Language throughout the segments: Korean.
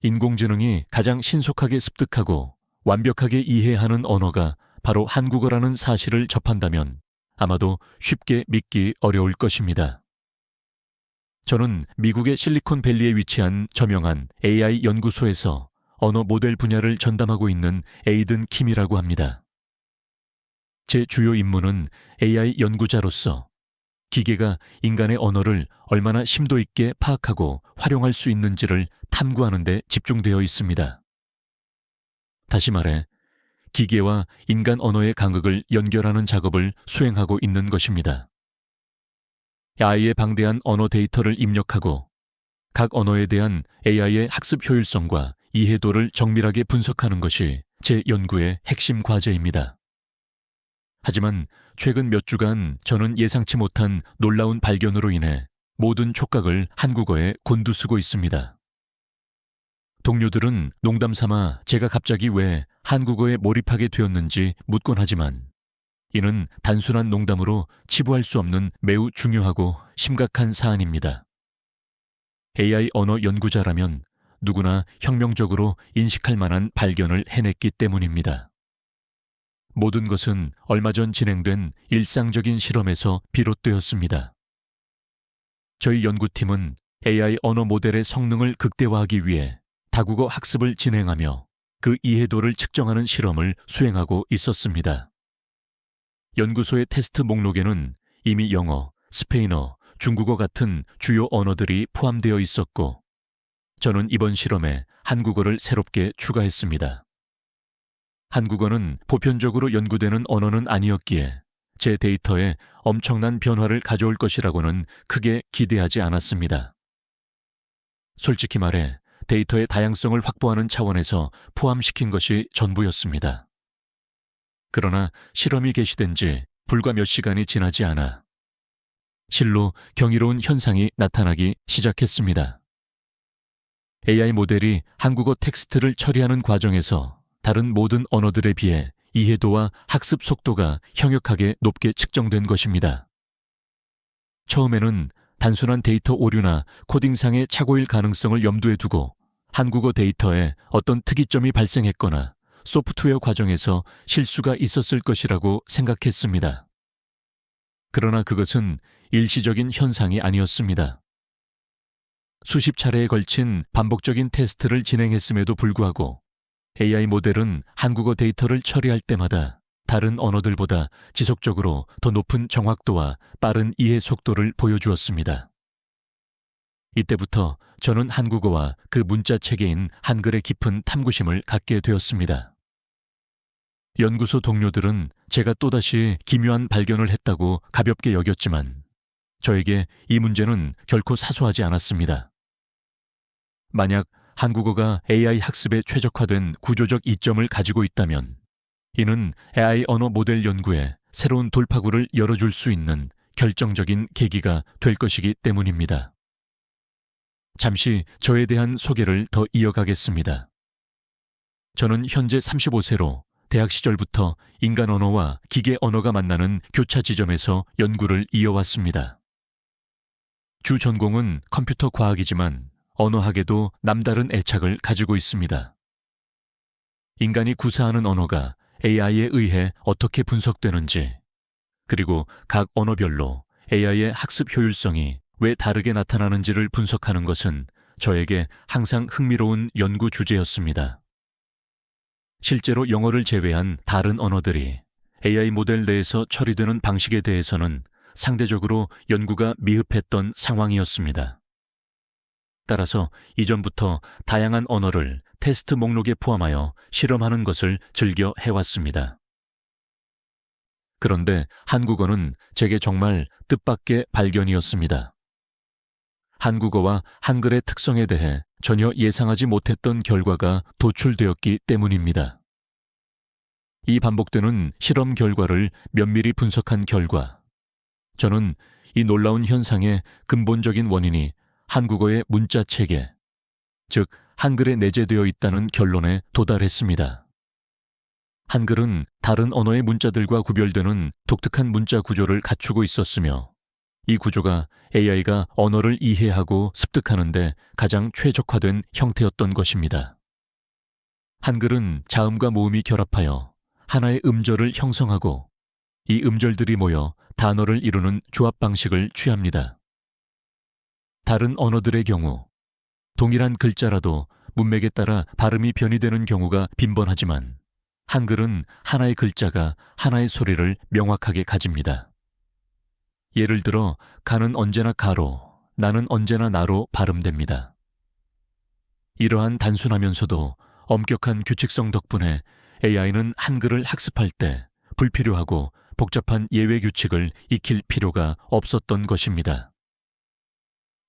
인공지능이 가장 신속하게 습득하고 완벽하게 이해하는 언어가 바로 한국어라는 사실을 접한다면 아마도 쉽게 믿기 어려울 것입니다. 저는 미국의 실리콘밸리에 위치한 저명한 AI 연구소에서 언어 모델 분야를 전담하고 있는 에이든 킴이라고 합니다. 제 주요 임무는 AI 연구자로서 기계가 인간의 언어를 얼마나 심도 있게 파악하고 활용할 수 있는지를 탐구하는 데 집중되어 있습니다. 다시 말해, 기계와 인간 언어의 간극을 연결하는 작업을 수행하고 있는 것입니다. AI의 방대한 언어 데이터를 입력하고 각 언어에 대한 AI의 학습 효율성과 이해도를 정밀하게 분석하는 것이 제 연구의 핵심 과제입니다. 하지만 최근 몇 주간 저는 예상치 못한 놀라운 발견으로 인해 모든 촉각을 한국어에 곤두쓰고 있습니다. 동료들은 농담 삼아 제가 갑자기 왜 한국어에 몰입하게 되었는지 묻곤 하지만 이는 단순한 농담으로 치부할 수 없는 매우 중요하고 심각한 사안입니다. AI 언어 연구자라면 누구나 혁명적으로 인식할 만한 발견을 해냈기 때문입니다. 모든 것은 얼마 전 진행된 일상적인 실험에서 비롯되었습니다. 저희 연구팀은 AI 언어 모델의 성능을 극대화하기 위해 다국어 학습을 진행하며 그 이해도를 측정하는 실험을 수행하고 있었습니다. 연구소의 테스트 목록에는 이미 영어, 스페인어, 중국어 같은 주요 언어들이 포함되어 있었고, 저는 이번 실험에 한국어를 새롭게 추가했습니다. 한국어는 보편적으로 연구되는 언어는 아니었기에 제 데이터에 엄청난 변화를 가져올 것이라고는 크게 기대하지 않았습니다. 솔직히 말해 데이터의 다양성을 확보하는 차원에서 포함시킨 것이 전부였습니다. 그러나 실험이 개시된 지 불과 몇 시간이 지나지 않아 실로 경이로운 현상이 나타나기 시작했습니다. AI 모델이 한국어 텍스트를 처리하는 과정에서 다른 모든 언어들에 비해 이해도와 학습 속도가 현역하게 높게 측정된 것입니다. 처음에는 단순한 데이터 오류나 코딩상의 착오일 가능성을 염두에 두고 한국어 데이터에 어떤 특이점이 발생했거나 소프트웨어 과정에서 실수가 있었을 것이라고 생각했습니다. 그러나 그것은 일시적인 현상이 아니었습니다. 수십 차례에 걸친 반복적인 테스트를 진행했음에도 불구하고 AI 모델은 한국어 데이터를 처리할 때마다 다른 언어들보다 지속적으로 더 높은 정확도와 빠른 이해 속도를 보여주었습니다. 이때부터 저는 한국어와 그 문자 체계인 한글에 깊은 탐구심을 갖게 되었습니다. 연구소 동료들은 제가 또다시 기묘한 발견을 했다고 가볍게 여겼지만 저에게 이 문제는 결코 사소하지 않았습니다. 만약 한국어가 AI 학습에 최적화된 구조적 이점을 가지고 있다면 이는 AI 언어 모델 연구에 새로운 돌파구를 열어줄 수 있는 결정적인 계기가 될 것이기 때문입니다. 잠시 저에 대한 소개를 더 이어가겠습니다. 저는 현재 35세로 대학 시절부터 인간 언어와 기계 언어가 만나는 교차 지점에서 연구를 이어왔습니다. 주 전공은 컴퓨터 과학이지만 언어학에도 남다른 애착을 가지고 있습니다. 인간이 구사하는 언어가 AI에 의해 어떻게 분석되는지, 그리고 각 언어별로 AI의 학습 효율성이 왜 다르게 나타나는지를 분석하는 것은 저에게 항상 흥미로운 연구 주제였습니다. 실제로 영어를 제외한 다른 언어들이 AI 모델 내에서 처리되는 방식에 대해서는 상대적으로 연구가 미흡했던 상황이었습니다. 따라서 이전부터 다양한 언어를 테스트 목록에 포함하여 실험하는 것을 즐겨 해왔습니다. 그런데 한국어는 제게 정말 뜻밖의 발견이었습니다. 한국어와 한글의 특성에 대해 전혀 예상하지 못했던 결과가 도출되었기 때문입니다. 이 반복되는 실험 결과를 면밀히 분석한 결과, 저는 이 놀라운 현상의 근본적인 원인이 한국어의 문자 체계, 즉 한글에 내재되어 있다는 결론에 도달했습니다. 한글은 다른 언어의 문자들과 구별되는 독특한 문자 구조를 갖추고 있었으며 이 구조가 AI가 언어를 이해하고 습득하는데 가장 최적화된 형태였던 것입니다. 한글은 자음과 모음이 결합하여 하나의 음절을 형성하고 이 음절들이 모여 단어를 이루는 조합 방식을 취합니다. 다른 언어들의 경우 동일한 글자라도 문맥에 따라 발음이 변이되는 경우가 빈번하지만 한글은 하나의 글자가 하나의 소리를 명확하게 가집니다. 예를 들어 가는 언제나 가로, 나는 언제나 나로 발음됩니다. 이러한 단순하면서도 엄격한 규칙성 덕분에 AI는 한글을 학습할 때 불필요하고 복잡한 예외 규칙을 익힐 필요가 없었던 것입니다.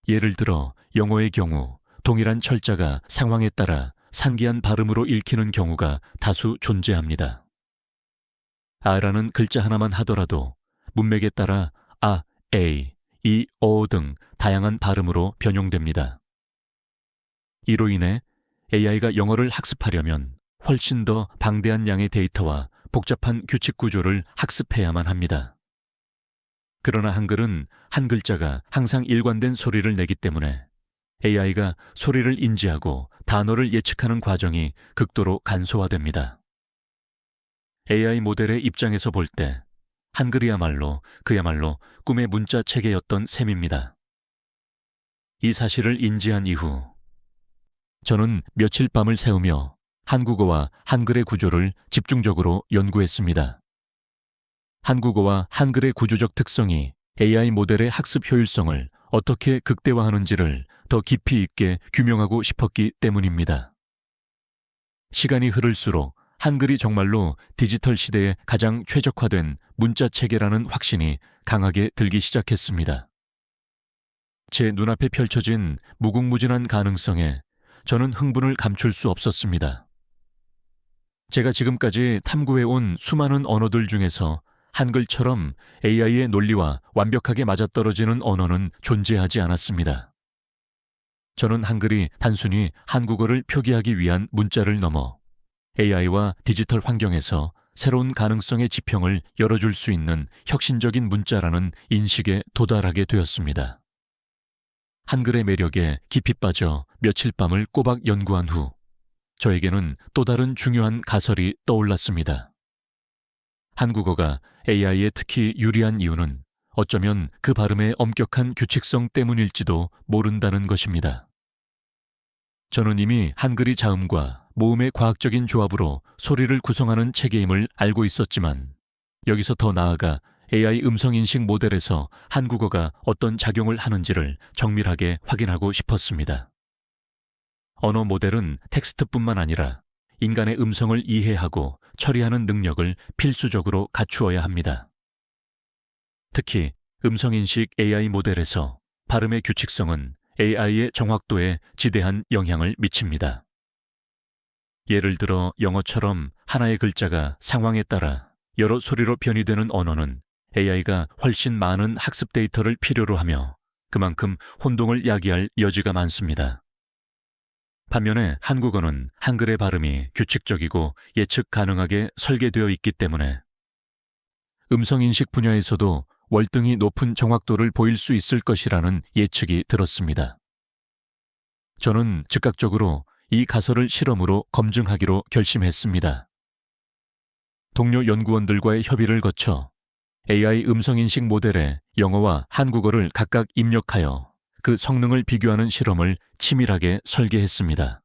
예를 들어 영어의 경우 동일한 철자가 상황에 따라 상기한 발음으로 읽히는 경우가 다수 존재합니다. 아라는 글자 하나만 하더라도 문맥에 따라 아, 에이, 이, 어 등 다양한 발음으로 변형됩니다. 이로 인해 AI가 영어를 학습하려면 훨씬 더 방대한 양의 데이터와 복잡한 규칙 구조를 학습해야만 합니다. 그러나 한글은 한 글자가 항상 일관된 소리를 내기 때문에 AI가 소리를 인지하고 단어를 예측하는 과정이 극도로 간소화됩니다. AI 모델의 입장에서 볼 때 한글이야말로 그야말로 꿈의 문자 체계였던 셈입니다. 이 사실을 인지한 이후 저는 며칠 밤을 새우며 한국어와 한글의 구조를 집중적으로 연구했습니다. 한국어와 한글의 구조적 특성이 AI 모델의 학습 효율성을 어떻게 극대화하는지를 더 깊이 있게 규명하고 싶었기 때문입니다. 시간이 흐를수록 한글이 정말로 디지털 시대에 가장 최적화된 문자 체계라는 확신이 강하게 들기 시작했습니다. 제 눈앞에 펼쳐진 무궁무진한 가능성에 저는 흥분을 감출 수 없었습니다. 제가 지금까지 탐구해온 수많은 언어들 중에서 한글처럼 AI의 논리와 완벽하게 맞아떨어지는 언어는 존재하지 않았습니다. 저는 한글이 단순히 한국어를 표기하기 위한 문자를 넘어 AI와 디지털 환경에서 새로운 가능성의 지평을 열어줄 수 있는 혁신적인 문자라는 인식에 도달하게 되었습니다. 한글의 매력에 깊이 빠져 며칠 밤을 꼬박 연구한 후 저에게는 또 다른 중요한 가설이 떠올랐습니다. 한국어가 AI에 특히 유리한 이유는 어쩌면 그 발음의 엄격한 규칙성 때문일지도 모른다는 것입니다. 저는 이미 한글이 자음과 모음의 과학적인 조합으로 소리를 구성하는 체계임을 알고 있었지만 여기서 더 나아가 AI 음성인식 모델에서 한국어가 어떤 작용을 하는지를 정밀하게 확인하고 싶었습니다. 언어 모델은 텍스트뿐만 아니라 인간의 음성을 이해하고 처리하는 능력을 필수적으로 갖추어야 합니다. 특히 음성인식 AI 모델에서 발음의 규칙성은 AI의 정확도에 지대한 영향을 미칩니다. 예를 들어 영어처럼 하나의 글자가 상황에 따라 여러 소리로 변이되는 언어는 AI가 훨씬 많은 학습 데이터를 필요로 하며 그만큼 혼동을 야기할 여지가 많습니다. 반면에 한국어는 한글의 발음이 규칙적이고 예측 가능하게 설계되어 있기 때문에 음성인식 분야에서도 월등히 높은 정확도를 보일 수 있을 것이라는 예측이 들었습니다. 저는 즉각적으로 이 가설을 실험으로 검증하기로 결심했습니다. 동료 연구원들과의 협의를 거쳐 AI 음성인식 모델에 영어와 한국어를 각각 입력하여 그 성능을 비교하는 실험을 치밀하게 설계했습니다.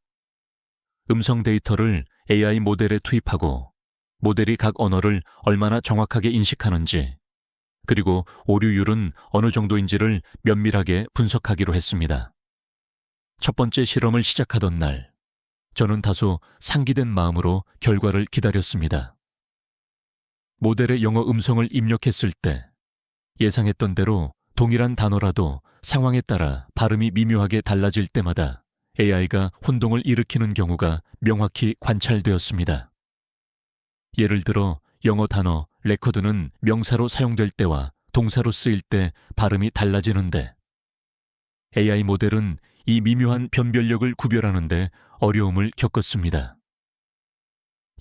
음성 데이터를 AI 모델에 투입하고 모델이 각 언어를 얼마나 정확하게 인식하는지 그리고 오류율은 어느 정도인지를 면밀하게 분석하기로 했습니다. 첫 번째 실험을 시작하던 날, 저는 다소 상기된 마음으로 결과를 기다렸습니다. 모델의 영어 음성을 입력했을 때 예상했던 대로 동일한 단어라도 상황에 따라 발음이 미묘하게 달라질 때마다 AI가 혼동을 일으키는 경우가 명확히 관찰되었습니다. 예를 들어 영어 단어 레코드는 명사로 사용될 때와 동사로 쓰일 때 발음이 달라지는데 AI 모델은 이 미묘한 변별력을 구별하는데 어려움을 겪었습니다.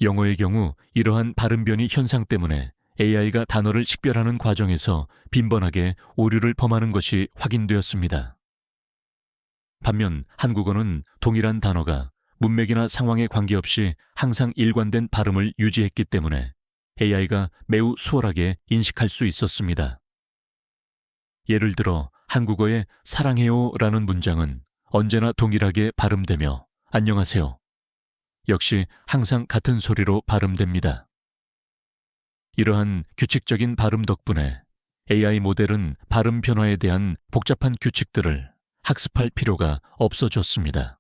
영어의 경우 이러한 발음 변이 현상 때문에 AI가 단어를 식별하는 과정에서 빈번하게 오류를 범하는 것이 확인되었습니다. 반면 한국어는 동일한 단어가 문맥이나 상황에 관계없이 항상 일관된 발음을 유지했기 때문에 AI가 매우 수월하게 인식할 수 있었습니다. 예를 들어 한국어의 사랑해요라는 문장은 언제나 동일하게 발음되며 안녕하세요 역시 항상 같은 소리로 발음됩니다. 이러한 규칙적인 발음 덕분에 AI 모델은 발음 변화에 대한 복잡한 규칙들을 학습할 필요가 없어졌습니다.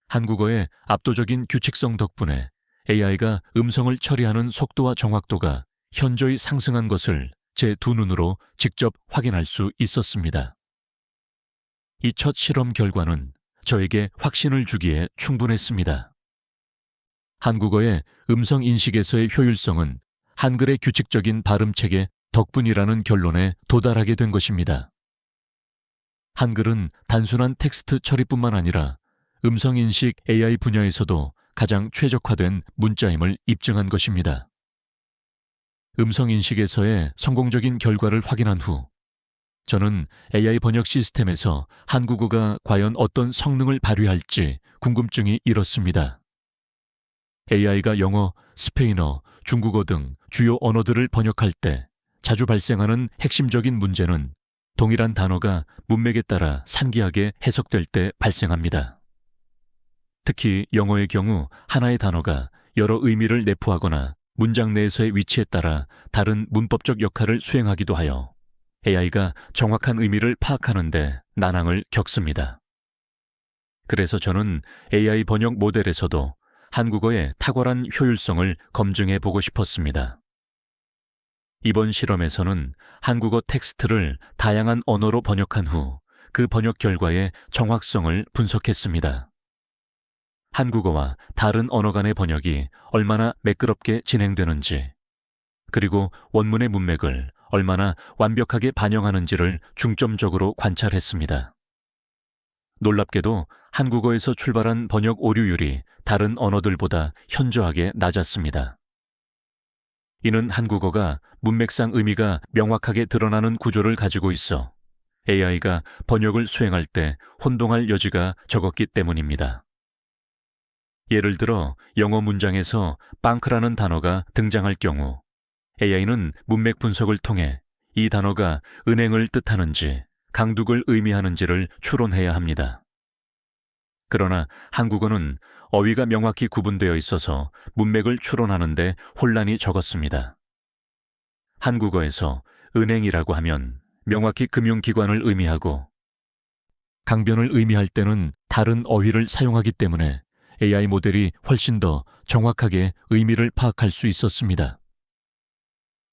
한국어의 압도적인 규칙성 덕분에 AI가 음성을 처리하는 속도와 정확도가 현저히 상승한 것을 제 두 눈으로 직접 확인할 수 있었습니다. 이 첫 실험 결과는 저에게 확신을 주기에 충분했습니다. 한국어의 음성 인식에서의 효율성은 한글의 규칙적인 발음체계 덕분이라는 결론에 도달하게 된 것입니다. 한글은 단순한 텍스트 처리뿐만 아니라 음성인식 AI 분야에서도 가장 최적화된 문자임을 입증한 것입니다. 음성인식에서의 성공적인 결과를 확인한 후 저는 AI 번역 시스템에서 한국어가 과연 어떤 성능을 발휘할지 궁금증이 일었습니다. AI가 영어, 스페인어, 중국어 등 주요 언어들을 번역할 때 자주 발생하는 핵심적인 문제는 동일한 단어가 문맥에 따라 상기하게 해석될 때 발생합니다. 특히 영어의 경우 하나의 단어가 여러 의미를 내포하거나 문장 내에서의 위치에 따라 다른 문법적 역할을 수행하기도 하여 AI가 정확한 의미를 파악하는 데 난항을 겪습니다. 그래서 저는 AI 번역 모델에서도 한국어의 탁월한 효율성을 검증해 보고 싶었습니다. 이번 실험에서는 한국어 텍스트를 다양한 언어로 번역한 후 그 번역 결과의 정확성을 분석했습니다. 한국어와 다른 언어 간의 번역이 얼마나 매끄럽게 진행되는지, 그리고 원문의 문맥을 얼마나 완벽하게 반영하는지를 중점적으로 관찰했습니다. 놀랍게도 한국어에서 출발한 번역 오류율이 다른 언어들보다 현저하게 낮았습니다. 이는 한국어가 문맥상 의미가 명확하게 드러나는 구조를 가지고 있어 AI가 번역을 수행할 때 혼동할 여지가 적었기 때문입니다. 예를 들어 영어 문장에서 ban크라는 단어가 등장할 경우 AI는 문맥 분석을 통해 이 단어가 은행을 뜻하는지 강둑을 의미하는지를 추론해야 합니다. 그러나 한국어는 어휘가 명확히 구분되어 있어서 문맥을 추론하는 데 혼란이 적었습니다. 한국어에서 은행이라고 하면 명확히 금융기관을 의미하고 강변을 의미할 때는 다른 어휘를 사용하기 때문에 AI 모델이 훨씬 더 정확하게 의미를 파악할 수 있었습니다.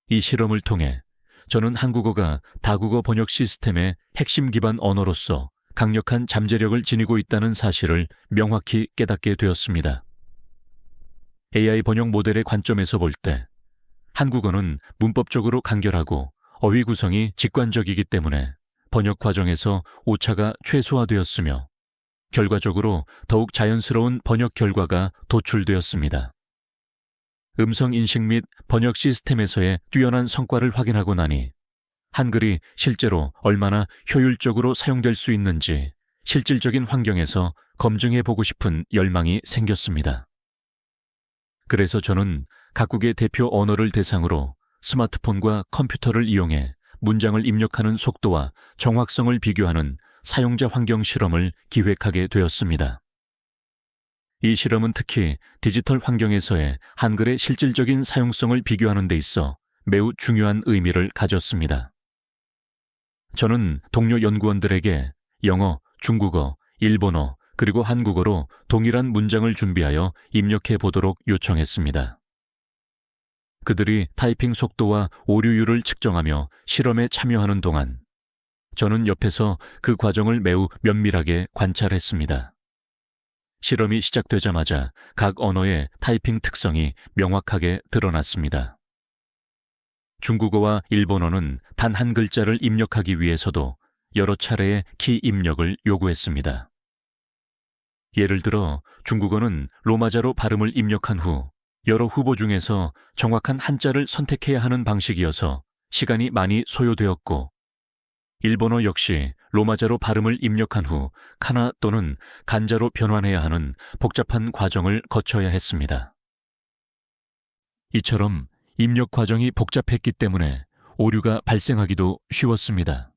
이 실험을 통해 저는 한국어가 다국어 번역 시스템의 핵심 기반 언어로서 강력한 잠재력을 지니고 있다는 사실을 명확히 깨닫게 되었습니다. AI 번역 모델의 관점에서 볼 때 한국어는 문법적으로 간결하고 어휘 구성이 직관적이기 때문에 번역 과정에서 오차가 최소화되었으며 결과적으로 더욱 자연스러운 번역 결과가 도출되었습니다. 음성 인식 및 번역 시스템에서의 뛰어난 성과를 확인하고 나니 한글이 실제로 얼마나 효율적으로 사용될 수 있는지 실질적인 환경에서 검증해 보고 싶은 열망이 생겼습니다. 그래서 저는 각국의 대표 언어를 대상으로 스마트폰과 컴퓨터를 이용해 문장을 입력하는 속도와 정확성을 비교하는 사용자 환경 실험을 기획하게 되었습니다. 이 실험은 특히 디지털 환경에서의 한글의 실질적인 사용성을 비교하는 데 있어 매우 중요한 의미를 가졌습니다. 저는 동료 연구원들에게 영어, 중국어, 일본어, 그리고 한국어로 동일한 문장을 준비하여 입력해 보도록 요청했습니다. 그들이 타이핑 속도와 오류율을 측정하며 실험에 참여하는 동안 저는 옆에서 그 과정을 매우 면밀하게 관찰했습니다. 실험이 시작되자마자 각 언어의 타이핑 특성이 명확하게 드러났습니다. 중국어와 일본어는 단 한 글자를 입력하기 위해서도 여러 차례의 키 입력을 요구했습니다. 예를 들어 중국어는 로마자로 발음을 입력한 후 여러 후보 중에서 정확한 한자를 선택해야 하는 방식이어서 시간이 많이 소요되었고, 일본어 역시 로마자로 발음을 입력한 후 카나 또는 간자로 변환해야 하는 복잡한 과정을 거쳐야 했습니다. 이처럼 입력 과정이 복잡했기 때문에 오류가 발생하기도 쉬웠습니다.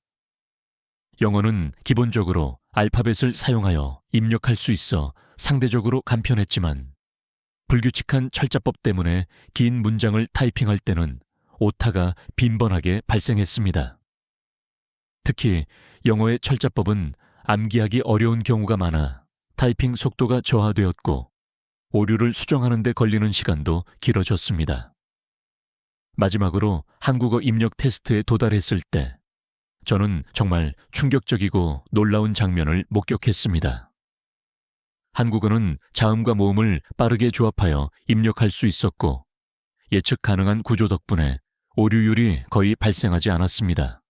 영어는 기본적으로 알파벳을 사용하여 입력할 수 있어 상대적으로 간편했지만, 불규칙한 철자법 때문에 긴 문장을 타이핑할 때는 오타가 빈번하게 발생했습니다. 특히 영어의 철자법은 암기하기 어려운 경우가 많아 타이핑 속도가 저하되었고, 오류를 수정하는 데 걸리는 시간도 길어졌습니다. 마지막으로 한국어 입력 테스트에 도달했을 때 저는 정말 충격적이고 놀라운 장면을 목격했습니다. 한국어는 자음과 모음을 빠르게 조합하여 입력할 수 있었고, 예측 가능한 구조 덕분에 오류율이 거의 발생하지 않았습니다.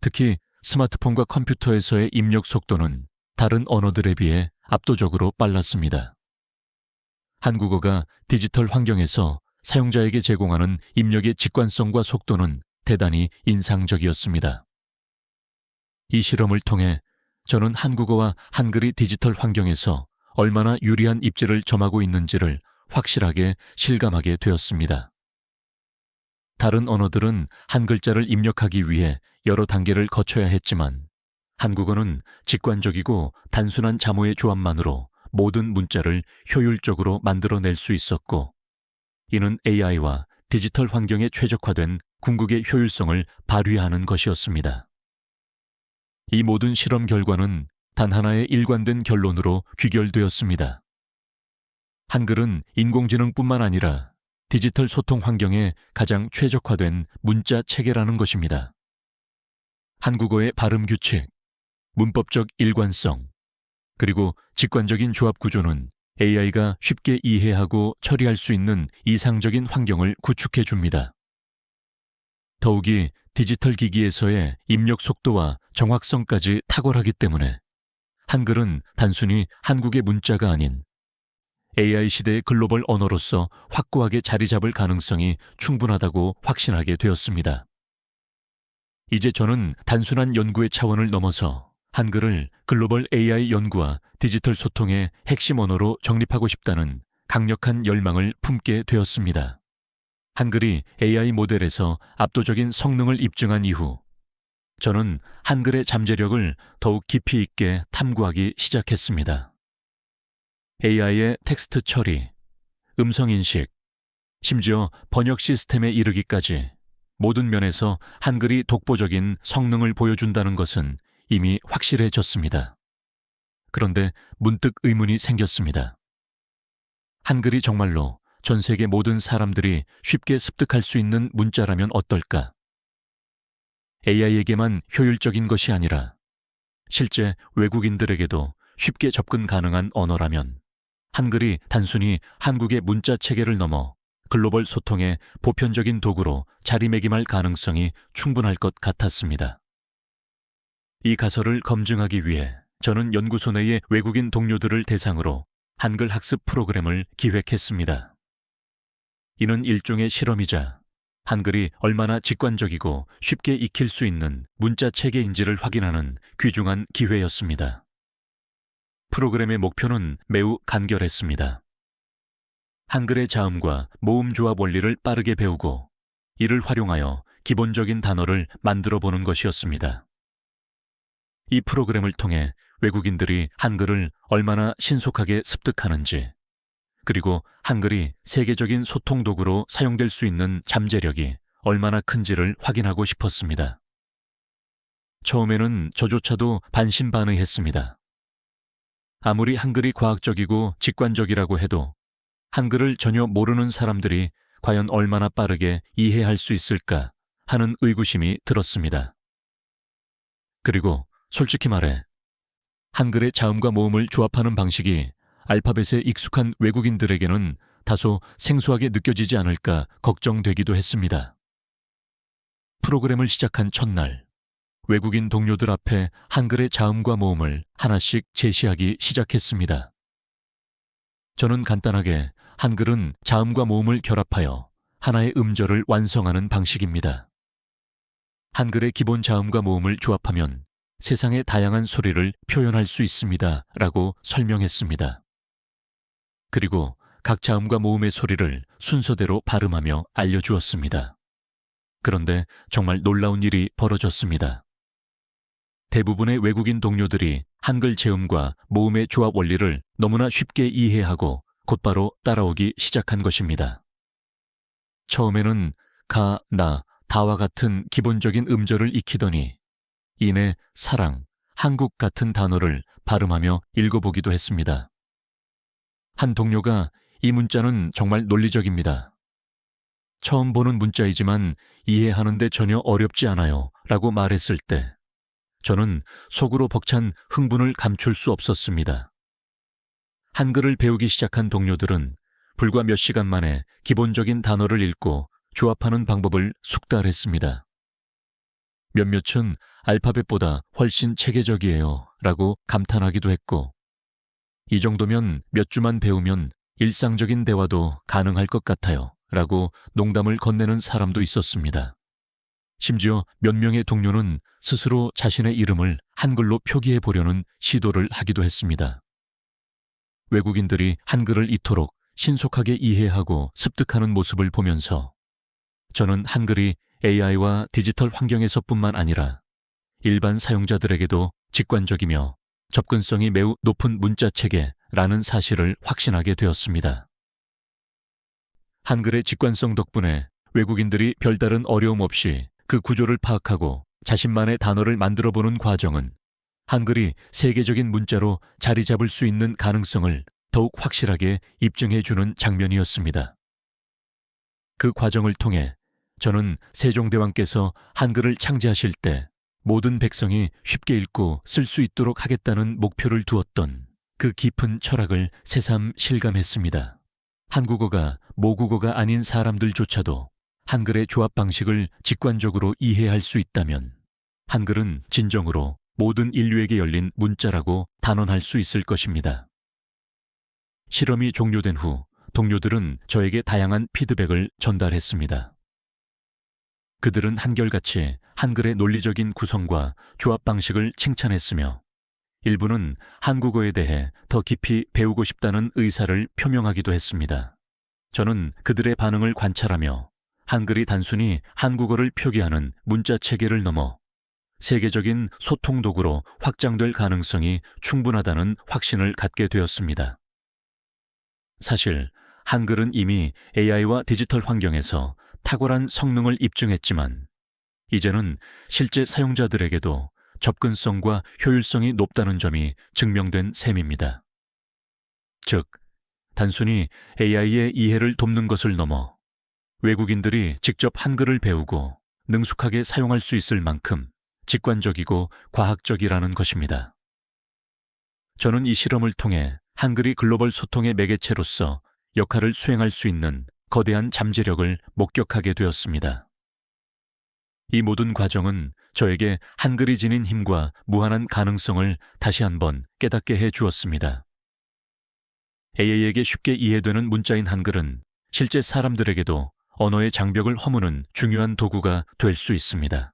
특히 스마트폰과 컴퓨터에서의 입력 속도는 다른 언어들에 비해 압도적으로 빨랐습니다. 한국어가 디지털 환경에서 사용자에게 제공하는 입력의 직관성과 속도는 대단히 인상적이었습니다. 이 실험을 통해 저는 한국어와 한글이 디지털 환경에서 얼마나 유리한 입지를 점하고 있는지를 확실하게 실감하게 되었습니다. 다른 언어들은 한 글자를 입력하기 위해 여러 단계를 거쳐야 했지만, 한국어는 직관적이고 단순한 자모의 조합만으로 모든 문자를 효율적으로 만들어낼 수 있었고, 이는 AI와 디지털 환경에 최적화된 궁극의 효율성을 발휘하는 것이었습니다. 이 모든 실험 결과는 단 하나의 일관된 결론으로 귀결되었습니다. 한글은 인공지능뿐만 아니라 디지털 소통 환경에 가장 최적화된 문자 체계라는 것입니다. 한국어의 발음 규칙, 문법적 일관성, 그리고 직관적인 조합 구조는 AI가 쉽게 이해하고 처리할 수 있는 이상적인 환경을 구축해 줍니다. 더욱이 디지털 기기에서의 입력 속도와 정확성까지 탁월하기 때문에 한글은 단순히 한국의 문자가 아닌 AI 시대의 글로벌 언어로서 확고하게 자리 잡을 가능성이 충분하다고 확신하게 되었습니다. 이제 저는 단순한 연구의 차원을 넘어서 한글을 글로벌 AI 연구와 디지털 소통의 핵심 언어로 정립하고 싶다는 강력한 열망을 품게 되었습니다. 한글이 AI 모델에서 압도적인 성능을 입증한 이후 저는 한글의 잠재력을 더욱 깊이 있게 탐구하기 시작했습니다. AI의 텍스트 처리, 음성 인식, 심지어 번역 시스템에 이르기까지 모든 면에서 한글이 독보적인 성능을 보여준다는 것은 이미 확실해졌습니다. 그런데 문득 의문이 생겼습니다. 한글이 정말로 전 세계 모든 사람들이 쉽게 습득할 수 있는 문자라면 어떨까? AI에게만 효율적인 것이 아니라 실제 외국인들에게도 쉽게 접근 가능한 언어라면 한글이 단순히 한국의 문자 체계를 넘어 글로벌 소통의 보편적인 도구로 자리매김할 가능성이 충분할 것 같았습니다. 이 가설을 검증하기 위해 저는 연구소 내의 외국인 동료들을 대상으로 한글 학습 프로그램을 기획했습니다. 이는 일종의 실험이자 한글이 얼마나 직관적이고 쉽게 익힐 수 있는 문자 체계인지를 확인하는 귀중한 기회였습니다. 프로그램의 목표는 매우 간결했습니다. 한글의 자음과 모음 조합 원리를 빠르게 배우고 이를 활용하여 기본적인 단어를 만들어 보는 것이었습니다. 이 프로그램을 통해 외국인들이 한글을 얼마나 신속하게 습득하는지, 그리고 한글이 세계적인 소통 도구로 사용될 수 있는 잠재력이 얼마나 큰지를 확인하고 싶었습니다. 처음에는 저조차도 반신반의했습니다. 아무리 한글이 과학적이고 직관적이라고 해도 한글을 전혀 모르는 사람들이 과연 얼마나 빠르게 이해할 수 있을까 하는 의구심이 들었습니다. 그리고 솔직히 말해 한글의 자음과 모음을 조합하는 방식이 알파벳에 익숙한 외국인들에게는 다소 생소하게 느껴지지 않을까 걱정되기도 했습니다. 프로그램을 시작한 첫날, 외국인 동료들 앞에 한글의 자음과 모음을 하나씩 제시하기 시작했습니다. 저는 간단하게 한글은 자음과 모음을 결합하여 하나의 음절을 완성하는 방식입니다. 한글의 기본 자음과 모음을 조합하면 세상의 다양한 소리를 표현할 수 있습니다. 라고 설명했습니다. 그리고 각 자음과 모음의 소리를 순서대로 발음하며 알려주었습니다. 그런데 정말 놀라운 일이 벌어졌습니다. 대부분의 외국인 동료들이 한글 제음과 모음의 조합 원리를 너무나 쉽게 이해하고 곧바로 따라오기 시작한 것입니다. 처음에는 가, 나, 다와 같은 기본적인 음절을 익히더니 이내 사랑, 한국 같은 단어를 발음하며 읽어보기도 했습니다. 한 동료가 이 문자는 정말 논리적입니다. 처음 보는 문자이지만 이해하는데 전혀 어렵지 않아요. 라고 말했을 때 저는 속으로 벅찬 흥분을 감출 수 없었습니다. 한글을 배우기 시작한 동료들은 불과 몇 시간 만에 기본적인 단어를 읽고 조합하는 방법을 숙달했습니다. 몇몇은 알파벳보다 훨씬 체계적이에요. 라고 감탄하기도 했고, 이 정도면 몇 주만 배우면 일상적인 대화도 가능할 것 같아요. 라고 농담을 건네는 사람도 있었습니다. 심지어 몇 명의 동료는 스스로 자신의 이름을 한글로 표기해 보려는 시도를 하기도 했습니다. 외국인들이 한글을 이토록 신속하게 이해하고 습득하는 모습을 보면서 저는 한글이 AI와 디지털 환경에서뿐만 아니라 일반 사용자들에게도 직관적이며 접근성이 매우 높은 문자체계라는 사실을 확신하게 되었습니다. 한글의 직관성 덕분에 외국인들이 별다른 어려움 없이 그 구조를 파악하고 자신만의 단어를 만들어보는 과정은 한글이 세계적인 문자로 자리 잡을 수 있는 가능성을 더욱 확실하게 입증해주는 장면이었습니다. 그 과정을 통해 저는 세종대왕께서 한글을 창제하실 때 모든 백성이 쉽게 읽고 쓸 수 있도록 하겠다는 목표를 두었던 그 깊은 철학을 새삼 실감했습니다. 한국어가 모국어가 아닌 사람들조차도 한글의 조합 방식을 직관적으로 이해할 수 있다면 한글은 진정으로 모든 인류에게 열린 문자라고 단언할 수 있을 것입니다. 실험이 종료된 후 동료들은 저에게 다양한 피드백을 전달했습니다. 그들은 한결같이 한글의 논리적인 구성과 조합 방식을 칭찬했으며 일부는 한국어에 대해 더 깊이 배우고 싶다는 의사를 표명하기도 했습니다. 저는 그들의 반응을 관찰하며 한글이 단순히 한국어를 표기하는 문자 체계를 넘어 세계적인 소통 도구로 확장될 가능성이 충분하다는 확신을 갖게 되었습니다. 사실 한글은 이미 AI와 디지털 환경에서 탁월한 성능을 입증했지만 이제는 실제 사용자들에게도 접근성과 효율성이 높다는 점이 증명된 셈입니다. 즉, 단순히 AI의 이해를 돕는 것을 넘어 외국인들이 직접 한글을 배우고 능숙하게 사용할 수 있을 만큼 직관적이고 과학적이라는 것입니다. 저는 이 실험을 통해 한글이 글로벌 소통의 매개체로서 역할을 수행할 수 있는 거대한 잠재력을 목격하게 되었습니다. 이 모든 과정은 저에게 한글이 지닌 힘과 무한한 가능성을 다시 한번 깨닫게 해 주었습니다. AI에게 쉽게 이해되는 문자인 한글은 실제 사람들에게도 언어의 장벽을 허무는 중요한 도구가 될 수 있습니다.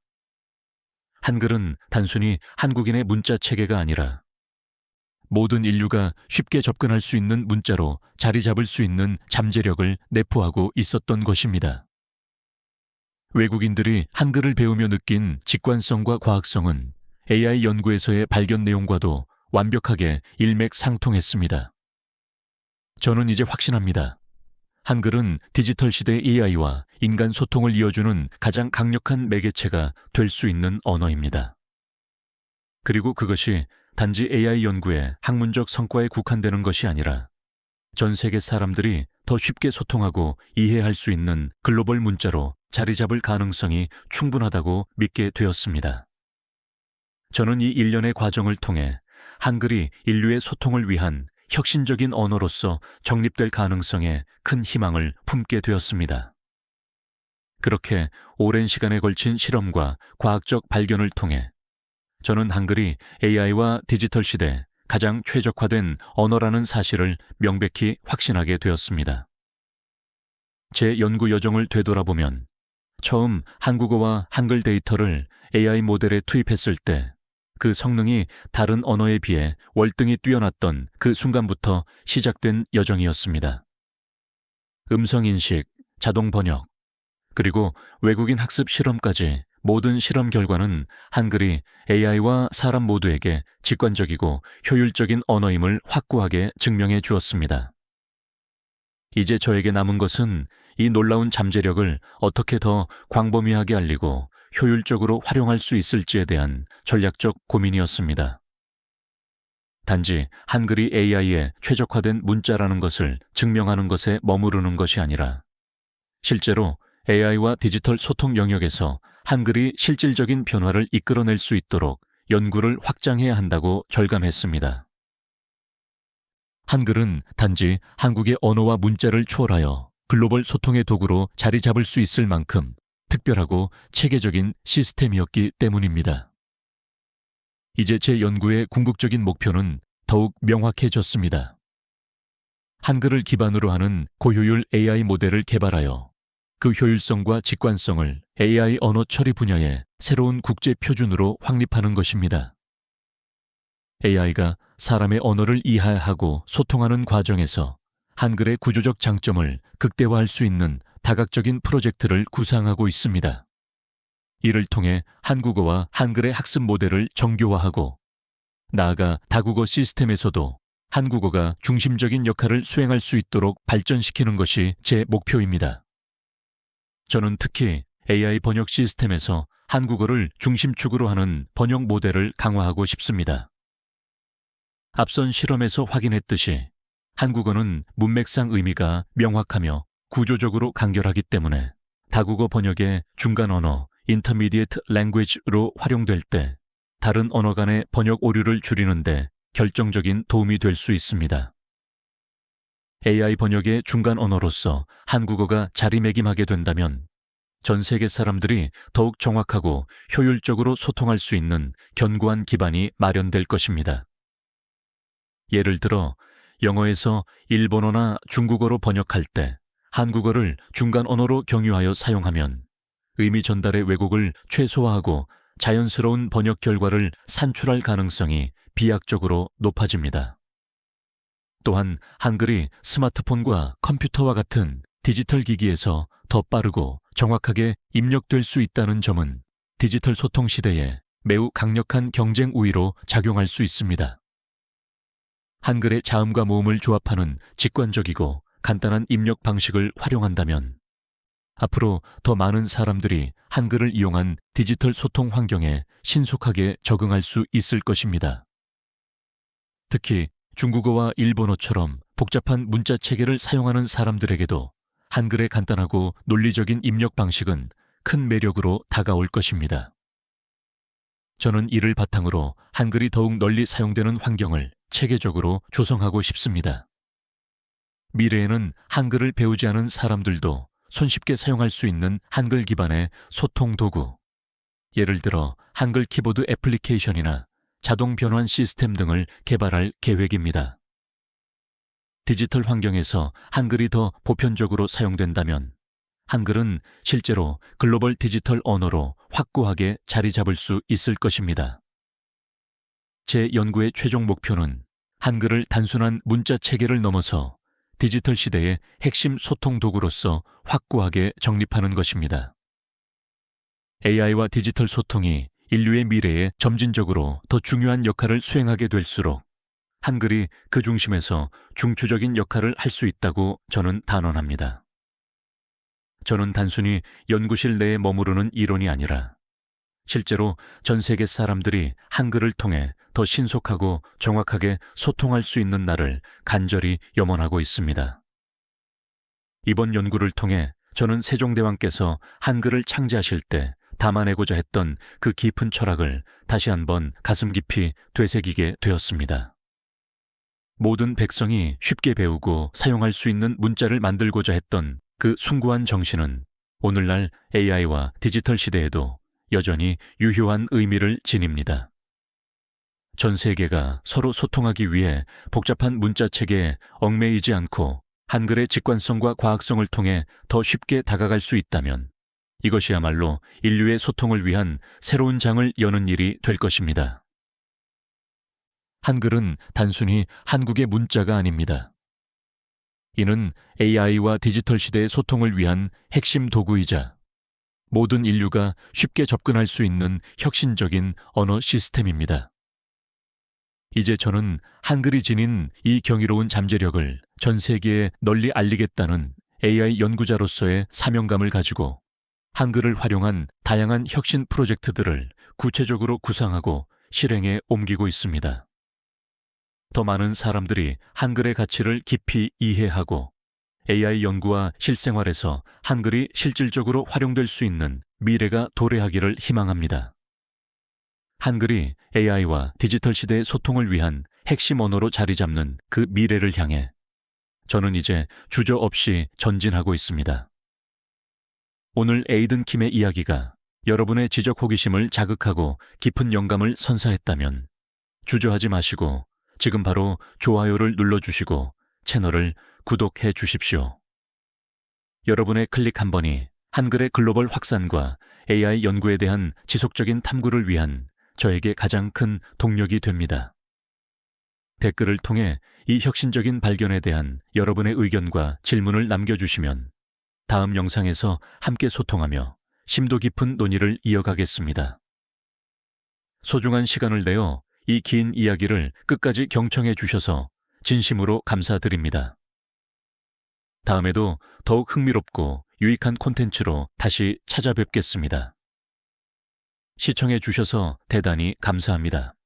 한글은 단순히 한국인의 문자 체계가 아니라 모든 인류가 쉽게 접근할 수 있는 문자로 자리 잡을 수 있는 잠재력을 내포하고 있었던 것입니다. 외국인들이 한글을 배우며 느낀 직관성과 과학성은 AI 연구에서의 발견 내용과도 완벽하게 일맥상통했습니다. 저는 이제 확신합니다. 한글은 디지털 시대의 AI와 인간 소통을 이어주는 가장 강력한 매개체가 될 수 있는 언어입니다. 그리고 그것이 단지 AI 연구의 학문적 성과에 국한되는 것이 아니라 전 세계 사람들이 더 쉽게 소통하고 이해할 수 있는 글로벌 문자로 자리 잡을 가능성이 충분하다고 믿게 되었습니다. 저는 이 일련의 과정을 통해 한글이 인류의 소통을 위한 혁신적인 언어로서 정립될 가능성에 큰 희망을 품게 되었습니다. 그렇게 오랜 시간에 걸친 실험과 과학적 발견을 통해 저는 한글이 AI와 디지털 시대 가장 최적화된 언어라는 사실을 명백히 확신하게 되었습니다. 제 연구 여정을 되돌아보면 처음 한국어와 한글 데이터를 AI 모델에 투입했을 때 그 성능이 다른 언어에 비해 월등히 뛰어났던 그 순간부터 시작된 여정이었습니다. 음성인식, 자동 번역, 그리고 외국인 학습 실험까지 모든 실험 결과는 한글이 AI와 사람 모두에게 직관적이고 효율적인 언어임을 확고하게 증명해 주었습니다. 이제 저에게 남은 것은 이 놀라운 잠재력을 어떻게 더 광범위하게 알리고 효율적으로 활용할 수 있을지에 대한 전략적 고민이었습니다. 단지 한글이 AI에 최적화된 문자라는 것을 증명하는 것에 머무르는 것이 아니라 실제로 AI와 디지털 소통 영역에서 한글이 실질적인 변화를 이끌어낼 수 있도록 연구를 확장해야 한다고 절감했습니다. 한글은 단지 한국의 언어와 문자를 초월하여 글로벌 소통의 도구로 자리 잡을 수 있을 만큼 특별하고 체계적인 시스템이었기 때문입니다. 이제 제 연구의 궁극적인 목표는 더욱 명확해졌습니다. 한글을 기반으로 하는 고효율 AI 모델을 개발하여 그 효율성과 직관성을 AI 언어 처리 분야의 새로운 국제 표준으로 확립하는 것입니다. AI가 사람의 언어를 이해하고 소통하는 과정에서 한글의 구조적 장점을 극대화할 수 있는 다각적인 프로젝트를 구상하고 있습니다. 이를 통해 한국어와 한글의 학습 모델을 정교화하고 나아가 다국어 시스템에서도 한국어가 중심적인 역할을 수행할 수 있도록 발전시키는 것이 제 목표입니다. 저는 특히 AI 번역 시스템에서 한국어를 중심축으로 하는 번역 모델을 강화하고 싶습니다. 앞선 실험에서 확인했듯이 한국어는 문맥상 의미가 명확하며 구조적으로 간결하기 때문에 다국어 번역의 중간 언어, intermediate language로 활용될 때 다른 언어 간의 번역 오류를 줄이는 데 결정적인 도움이 될 수 있습니다. AI 번역의 중간 언어로서 한국어가 자리매김하게 된다면 전 세계 사람들이 더욱 정확하고 효율적으로 소통할 수 있는 견고한 기반이 마련될 것입니다. 예를 들어 영어에서 일본어나 중국어로 번역할 때 한국어를 중간 언어로 경유하여 사용하면 의미 전달의 왜곡을 최소화하고 자연스러운 번역 결과를 산출할 가능성이 비약적으로 높아집니다. 또한 한글이 스마트폰과 컴퓨터와 같은 디지털 기기에서 더 빠르고 정확하게 입력될 수 있다는 점은 디지털 소통 시대에 매우 강력한 경쟁 우위로 작용할 수 있습니다. 한글의 자음과 모음을 조합하는 직관적이고 간단한 입력 방식을 활용한다면 앞으로 더 많은 사람들이 한글을 이용한 디지털 소통 환경에 신속하게 적응할 수 있을 것입니다. 특히 중국어와 일본어처럼 복잡한 문자 체계를 사용하는 사람들에게도 한글의 간단하고 논리적인 입력 방식은 큰 매력으로 다가올 것입니다. 저는 이를 바탕으로 한글이 더욱 널리 사용되는 환경을 체계적으로 조성하고 싶습니다. 미래에는 한글을 배우지 않은 사람들도 손쉽게 사용할 수 있는 한글 기반의 소통 도구, 예를 들어 한글 키보드 애플리케이션이나 자동 변환 시스템 등을 개발할 계획입니다. 디지털 환경에서 한글이 더 보편적으로 사용된다면 한글은 실제로 글로벌 디지털 언어로 확고하게 자리 잡을 수 있을 것입니다. 제 연구의 최종 목표는 한글을 단순한 문자 체계를 넘어서 디지털 시대의 핵심 소통 도구로서 확고하게 정립하는 것입니다. AI와 디지털 소통이 인류의 미래에 점진적으로 더 중요한 역할을 수행하게 될수록 한글이 그 중심에서 중추적인 역할을 할 수 있다고 저는 단언합니다. 저는 단순히 연구실 내에 머무르는 이론이 아니라 실제로 전 세계 사람들이 한글을 통해 더 신속하고 정확하게 소통할 수 있는 날을 간절히 염원하고 있습니다. 이번 연구를 통해 저는 세종대왕께서 한글을 창제하실 때 담아내고자 했던 그 깊은 철학을 다시 한번 가슴 깊이 되새기게 되었습니다. 모든 백성이 쉽게 배우고 사용할 수 있는 문자를 만들고자 했던 그 숭고한 정신은 오늘날 AI와 디지털 시대에도 여전히 유효한 의미를 지닙니다. 전 세계가 서로 소통하기 위해 복잡한 문자 체계에 얽매이지 않고 한글의 직관성과 과학성을 통해 더 쉽게 다가갈 수 있다면 이것이야말로 인류의 소통을 위한 새로운 장을 여는 일이 될 것입니다. 한글은 단순히 한국의 문자가 아닙니다. 이는 AI와 디지털 시대의 소통을 위한 핵심 도구이자 모든 인류가 쉽게 접근할 수 있는 혁신적인 언어 시스템입니다. 이제 저는 한글이 지닌 이 경이로운 잠재력을 전 세계에 널리 알리겠다는 AI 연구자로서의 사명감을 가지고 한글을 활용한 다양한 혁신 프로젝트들을 구체적으로 구상하고 실행에 옮기고 있습니다. 더 많은 사람들이 한글의 가치를 깊이 이해하고 AI 연구와 실생활에서 한글이 실질적으로 활용될 수 있는 미래가 도래하기를 희망합니다. 한글이 AI와 디지털 시대의 소통을 위한 핵심 언어로 자리 잡는 그 미래를 향해 저는 이제 주저없이 전진하고 있습니다. 오늘 에이든 킴의 이야기가 여러분의 지적 호기심을 자극하고 깊은 영감을 선사했다면 주저하지 마시고 지금 바로 좋아요를 눌러주시고 채널을 구독해 주십시오. 여러분의 클릭 한 번이 한글의 글로벌 확산과 AI 연구에 대한 지속적인 탐구를 위한 저에게 가장 큰 동력이 됩니다. 댓글을 통해 이 혁신적인 발견에 대한 여러분의 의견과 질문을 남겨주시면 다음 영상에서 함께 소통하며 심도 깊은 논의를 이어가겠습니다. 소중한 시간을 내어 이 긴 이야기를 끝까지 경청해 주셔서 진심으로 감사드립니다. 다음에도 더욱 흥미롭고 유익한 콘텐츠로 다시 찾아뵙겠습니다. 시청해 주셔서 대단히 감사합니다.